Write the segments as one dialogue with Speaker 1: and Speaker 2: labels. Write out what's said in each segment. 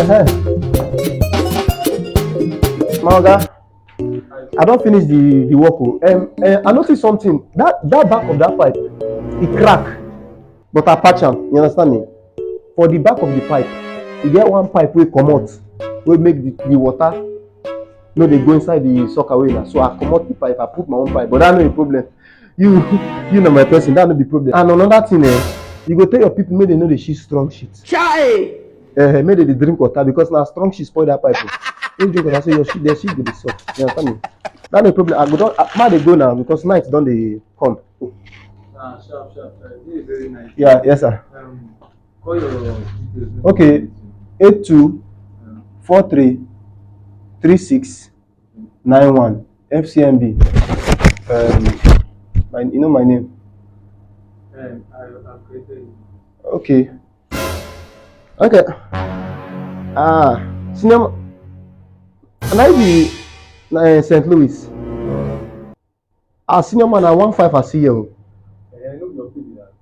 Speaker 1: My oga, I don't finish the work. I noticed something. That back of that pipe, it crack. But I patch am. You understand me? For the back of the pipe, you get one pipe wey comot, wey make the water no dey go inside the sucker wey na. So I comot the pipe, I put my own pipe. But that no be problem. You na my person. That no be problem. And another thing, you go tell your people make they no dey shit strong shit.
Speaker 2: Chai!
Speaker 1: Make they dey drink water because na strong shit spoil that pipe. Don't drink water, so your shit go dey soft. You understand me? That no problem. I go don ma dey go now because night don dey come.
Speaker 3: Sharp. This is very nice.
Speaker 1: Yeah, yes sir.
Speaker 3: Call your details.
Speaker 1: Okay, 82433691 FCMB. You know my name.
Speaker 3: I've created it.
Speaker 1: Okay. Senior, can I be St. Louis? Senior man, I 15 I see you.
Speaker 3: I know your people that.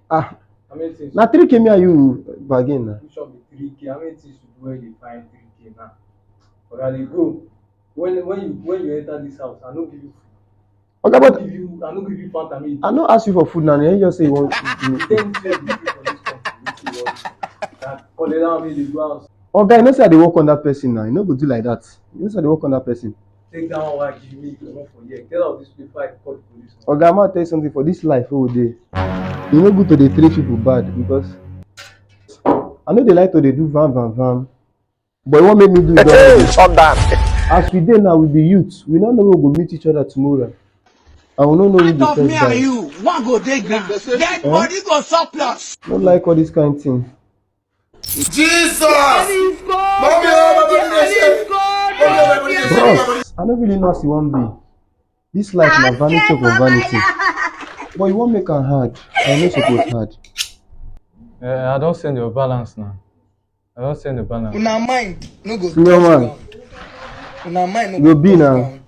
Speaker 3: How many things?
Speaker 1: Now 3K me are you bargain now?
Speaker 3: You should be 3K. How many things you do when you find 3K now? But I go. When you enter this house, I don't give you food.
Speaker 1: Okay, but
Speaker 3: I don't give you Fanta.
Speaker 1: I don't ask you for food now. You just say you want. Okay, you know say they work on that person now. You no go do like that. You know say they work on that person.
Speaker 3: Take that one like give me for here. Get out of this before I call the police.
Speaker 1: Okay, I'm gonna tell you something for this life over there. You no good to dey treat people bad because I know they like to dey do van. But it won't make me do it.
Speaker 2: Shut down.
Speaker 1: As we dey now with the youth, we don't know we go meet each other tomorrow. I will not know who the first
Speaker 2: Me
Speaker 1: guy.
Speaker 2: and you, one go dey ground. Dead body go surplus.
Speaker 1: Don't like all this kind of thing.
Speaker 4: Jesus!
Speaker 1: Bros, I don't really know as you want be. This life na vanity of vanity. But you won't make am hard. I know suppose hard.
Speaker 3: I don't send your balance now. I don't send the balance.
Speaker 2: Una mind no go
Speaker 1: Senior man,
Speaker 2: Una mind no
Speaker 1: go be now.